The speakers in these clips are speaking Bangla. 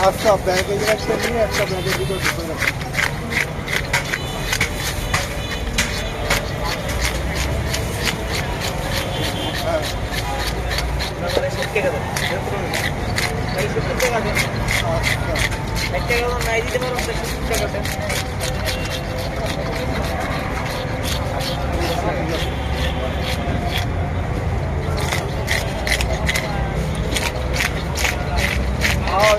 আচ্ছা ব্যাগে একটা নিয়ে একটা ব্যাগের ভিতর ঢুকে রাখো। হ্যাঁ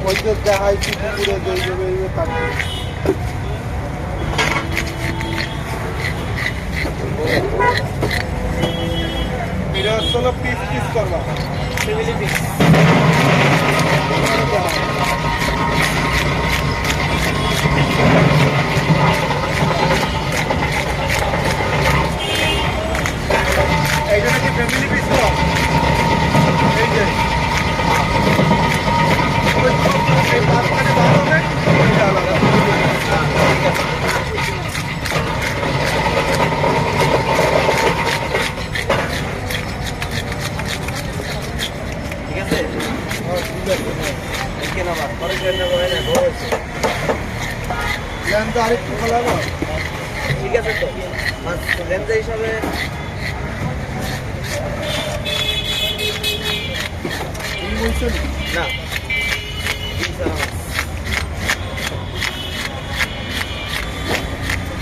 ওই যে দেখাইছি পুকুরে যেইভাবে এইভাবে কাটবে। এটা হচ্ছে হলো পিস পিস করবা, ফ্যামিলি পিস। এইটা নাকি ফ্যামিলি পিস তো এই যে এই মাঝখানে বার হবে ওইটা আলাদা। ঠিক আছে আরেকটু খোলাবো। ঠিক আছে তো লেন্স হিসাবে না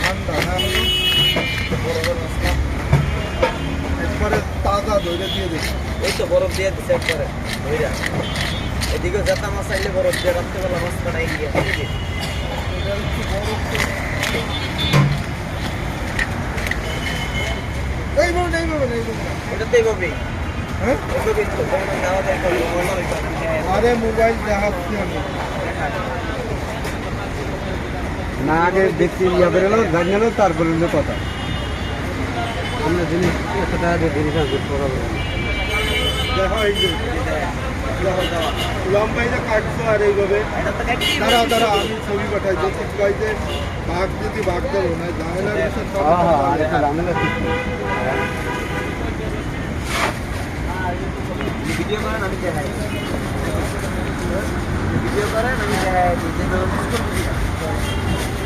ঠান্ডা না একবারে তাজা ধরে দিয়ে দেখি। ওই তো বরফ দিয়ে দিচ্ছে একবারে ধইরা এদিকেও যাতা মাছ চাইলে বরফ দিয়ে রাত্রেবেলা মাছ কাটাই গিয়ে এটা একটু বরফ ওটাতে এইভাবেই হ্যাঁ। এইভাবেই তো দেওয়া যায় আরে মোবাইল দেখাচ্ছি আমি না আগে দেখছি ইয়া বেরোলো জানিয়ে তারপরে কথা আমরা জিনিস একটা জিনিস আছে দেখা এই যে লম্বাইতে কাটছো আর এইভাবে দাঁড়া দাঁড়া আমি ছবি পাঠাই যে চিপকাইতে ভাগ যদি ভাগ দেবো না ঝামেলার বিষয় সব ঝামেলা ঠিক ভিডিও করেন আমি দেখাই ভিডিও করেন আমি দেখাই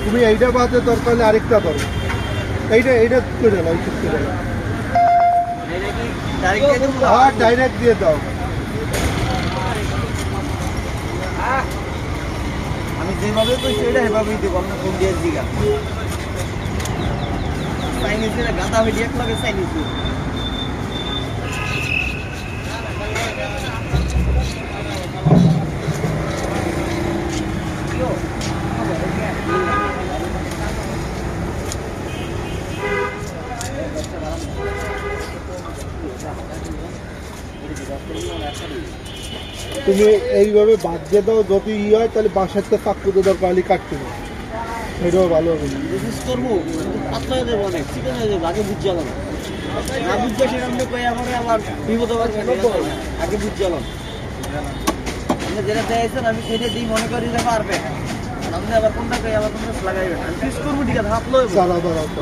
তুমি এইটা বাদে দরকার হলে আরেকটা করো। এইটা এইটা করে দাও ঠিক করে দাও আর ডাইরেক্ট দিয়ে দাও। আমি যেভাবে কইছি এটা সেভাবেই দেবো আপনার ফোন দিয়ে দিঘা চাইনিজ গাঁদা হয়ে এক লাগে চাইনিজ তুমি এইভাবে বাদ দিয়ে দাও যদি ই হয় তাহলে বাসার তো চাকুতে দরকার হলে কাটতে হবে এটাও ভালো হবে। করবো পাতলা হয়ে যাবো অনেক চিকেন হয়ে যাবো আগে বুঝতে গেলাম না বুঝতে সেরকম কয়ে আমার আবার বিপদ আগে বুঝতে গেলাম আপনি যেটা চাইছেন আমি সেটা দিই মনে করি যে পারবে আপনি আবার কোনটা কই আবার কোনটা লাগাইবেন আমি পিস করবো ঠিক আছে হাত লইব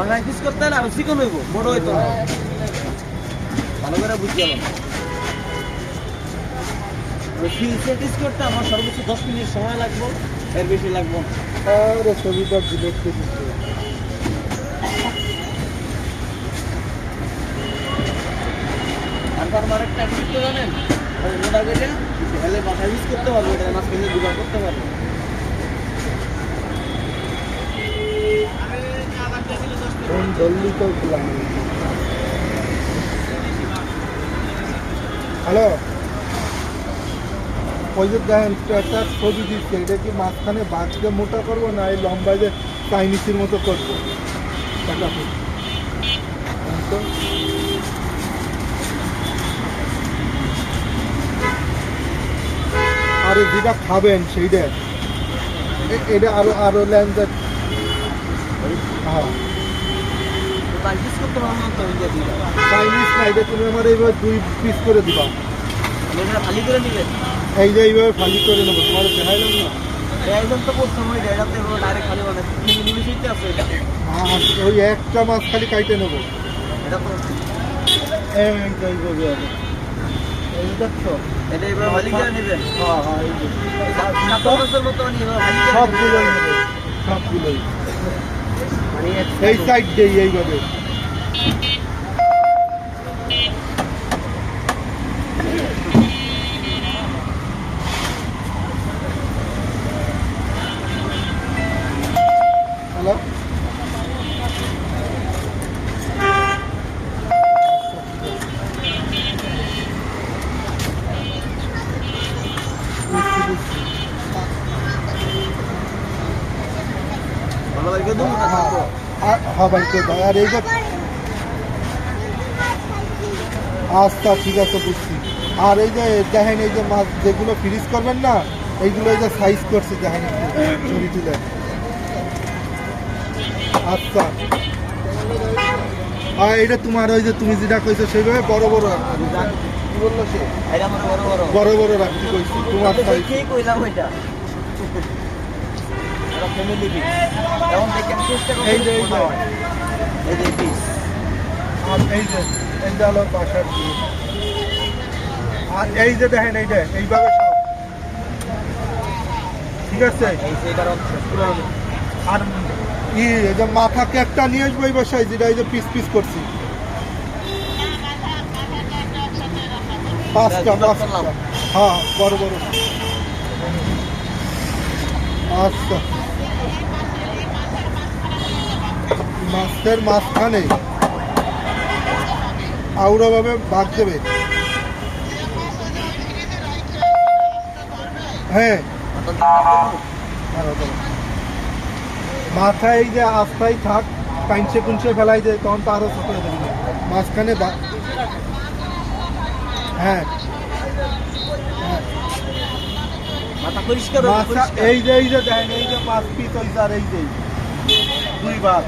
লাগাই পিস করতে হলে আর চিকেন হইব বড় হইতো না ভালো করে বুঝতে গেলাম পিস করতে আমার সর্বোচ্চ 10 মিনিট সময় লাগবে এর বেশি লাগবে আরে ছবিটা ডিলিট করে দিচ্ছি। তারপর আমার একটা করতে জানেন মোটা করে হেলে বাসা ইউজ করতে পারবো এটা মাছ কিনে দুবার করতে পারবো ফোন জলদি তো খোলাম। হ্যালো ওই যে দেখেন একটা ছবি দিচ্ছে এটা কি মাঝখানে বাঁচতে মোটা করবো না এই লম্বায় যে চাইনিজের মতো করবো টাকা তো আরে যেটা খাবেন সেইটা এটা আরো আরো ল্যান্ডার হ্যাঁ প্র্যাকটিস করতে পারবো না তো ইন্ডিয়া দিবা চাইনিজ না এটা তুমি আমার এইভাবে 2 পিস করে দিবা এটা খালি করে নিবেন এই যে এইভাবে ফালি করে নেবো তোমার দেখাইলাম না একদম তো প্রথম ওই জায়গাতে ডাইরেক্ট খালি মানে নিমিশিতে আছে এটা ওই একটা মাছ খালি কাইটে নেবো এটা তো এইভাবে হবে এই দেখছো এটা এবার মালিকরা নেবেন হ্যাঁ হ্যাঁ এই যে 7 বছর মতো নিবে মালিকরা সবগুলোই নেবে সবগুলোই মানে এই সাইড দিয়ে এইভাবে হ্যালো ভালো লাগে তো না থাকবো হ্যাঁ বাড়িতে দাও আর এই যে আচ্ছা ঠিক আছে বুঝছি আর এই যে দেখেন এই যে মাছ যেগুলো ফ্রিজ করবেন না এইগুলো এই যে সাইজ করছে দেখেন একটু ছবি তুলে আচ্ছা আর এটা তোমার ওই যে তুমি যেটা কইছো সেইভাবে বড় বড় রাখতে কি বললো সে এটা আমার বড় বড় বড় বড় রাখতে কইছি তোমার সাইজ কি কইলাম ওইটা এটা ফ্যামিলি পিস এখন দেখেন চেষ্টা করতে এই যে এই যে পিস আর এই যে হলো বাসার জিনিস আর এই যে দেখেন এইটা এইভাবে সব ঠিক আছে এই সেটার আর এই যে মাথা কেকটা নিয়ে আসবো এই বাসায় যেটা এই যে পিস পিস করছি পাঁচটা হ্যাঁ বড় বড় আচ্ছা মাছের মাঝখানে আউড়াভাবে বাদ দেবে হ্যাঁ মাথায় এই যে আস্থায় থাক কাইনছে কুঞ্চে ফেলাই যায় তখন তো আরো ছোট হয়ে যাবে মাঝখানে হ্যাঁ মাথা পরিষ্কার মাথা এই যে দেখেন এই যে 5 পিস হইছে আর এই যে 2 ভাগ